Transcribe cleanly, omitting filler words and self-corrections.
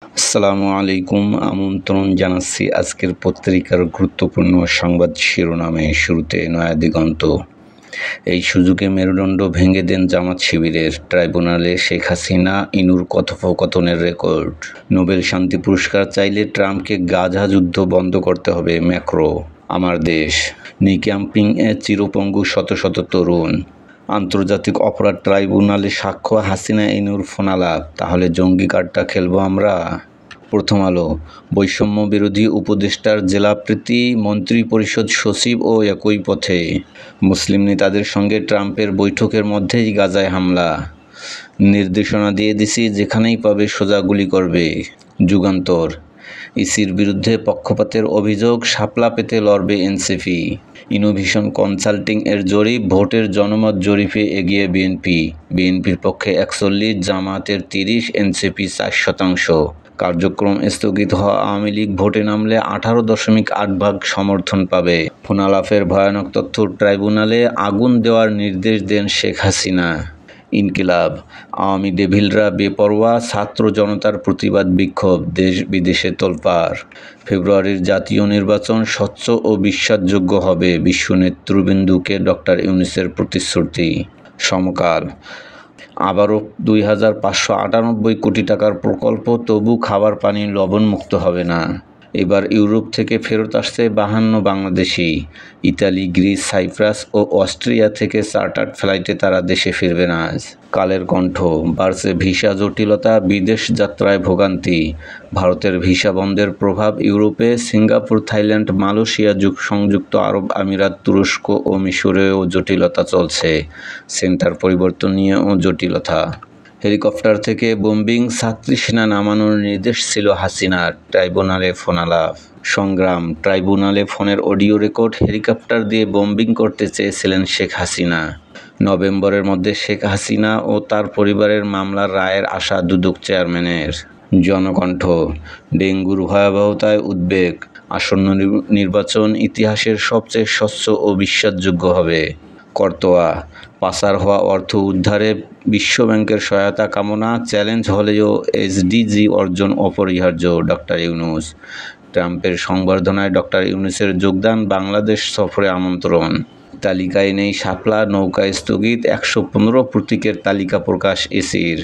আসসালামু আলাইকুম। আমন্ত্রণ জানাচ্ছি আজকের পত্রিকার গুরুত্বপূর্ণ সংবাদ শিরোনামে। শুরুতে নয়া দিগন্ত। এই সুযোগে মেরুদণ্ড ভেঙে দেন জামাত শিবিরের, ট্রাইব্যুনালে শেখ হাসিনা ইনুর কথোপকথনের রেকর্ড। নোবেল শান্তি পুরস্কার চাইলে ট্রাম্পকে গাজা যুদ্ধ বন্ধ করতে হবে, ম্যাক্রো। আমার দেশ, নিক্যাম্পিংয়ে চিরপঙ্গু শত শত তরুণ। আন্তর্জাতিক অপরাধ ট্রাইব্যুনালে সাক্ষ্য হাসিনা ইনুর ফোনালাপ, তাহলে জঙ্গি কার্ডটা খেলবো আমরা? প্রথম আলো। বৈষম্য বিরোধী উপদেষ্টার জেলাপ্রীতি, মন্ত্রী পরিষদ সচিব ও একই পথে। মুসলিম নেতাদের সঙ্গে ট্রাম্পের বৈঠকের মধ্যেই গাজায় হামলা। নির্দেশনা দিয়ে দিছি, যেখানেই পাবে সোজা গুলি করবে। যুগান্তর। ইসির বিরুদ্ধে পক্ষপাতের অভিযোগ, শাপলা পেতে লড়বে এনসিপি। ইনোভেশন কনসাল্টিং এর জরিপ, ভোটের জনমত জরিপে এগিয়ে বিএনপি। বিএনপির পক্ষে 41, জামায়াতের 30, এনসিপি 4%। কার্যক্রম স্থগিত হওয়া আওয়ামী লীগ ভোটে নামলে 18.8% সমর্থন পাবে। ফোনালাপের ভয়ানক তথ্য, ট্রাইব্যুনালে আগুন দেওয়ার নির্দেশ দেন শেখ হাসিনা। ইনকিলাব। আওয়ামী ডেভিলরা বেপরোয়া, ছাত্র জনতার প্রতিবাদ বিক্ষোভ, দেশ বিদেশে তোলপাড়। ফেব্রুয়ারির জাতীয় নির্বাচন স্বচ্ছ ও বিশ্বাসযোগ্য হবে, বিশ্ব নেতৃবৃন্দকে ডক্টর ইউনূসের প্রতিশ্রুতি। সমকাল। আবারও 2,598 কোটি টাকার প্রকল্প, তবু খাবার পানি লবণমুক্ত হবে না। এবার ইউরোপ থেকে ফেরত আসছে 52 বাংলাদেশি। ইতালি, গ্রিস, সাইপ্রাস ও অস্ট্রিয়া থেকে চার্টার্ড ফ্লাইটে তারা দেশে ফিরবেন আজ। কালের কণ্ঠ। বাড়ছে ভিসা জটিলতা, বিদেশ যাত্রায় ভোগান্তি। ভারতের ভিসা বন্ধের প্রভাব ইউরোপে। সিঙ্গাপুর, থাইল্যান্ড, মালয়েশিয়া, সংযুক্ত আরব আমিরাত, তুরস্ক ও মিশরেও জটিলতা চলছে। সেন্টার পরিবর্তন নিয়েও জটিলতা। হেলিকপ্টার থেকে বোম্বিং, ছাত্রী সেনা নামানোর নির্দেশ ছিল হাসিনার, ট্রাইব্যুনালে ফোনালাপ। সংগ্রাম। ট্রাইব্যুনালে ফোনের অডিও রেকর্ড, হেলিকপ্টার দিয়ে বোম্বিং করতে চেয়েছিলেন শেখ হাসিনা। নভেম্বরের মধ্যে শেখ হাসিনা ও তার পরিবারের মামলার রায়ের আশা দুদক চেয়ারম্যানের। জনকণ্ঠ। ডেঙ্গুর ভয়াবহতায় উদ্বেগ, আসন্ন নির্বাচন ইতিহাসের সবচেয়ে স্বচ্ছ ও বিশ্বাসযোগ্য হবে। করতোয়া। পাচার হওয়া অর্থ উদ্ধারে বিশ্বব্যাংকের সহায়তা কামনা, চ্যালেঞ্জ হলেও এসডিজি অর্জন অপরিহার্য, ডক্টর ইউনূস। ট্রাম্পের সংবর্ধনায় ডক্টর ইউনূসের যোগদান, বাংলাদেশ সফরে আমন্ত্রণ। তালিকায় নেই শাপলা, নৌকা স্থগিত, 115 প্রতীকের তালিকা প্রকাশ ইসির।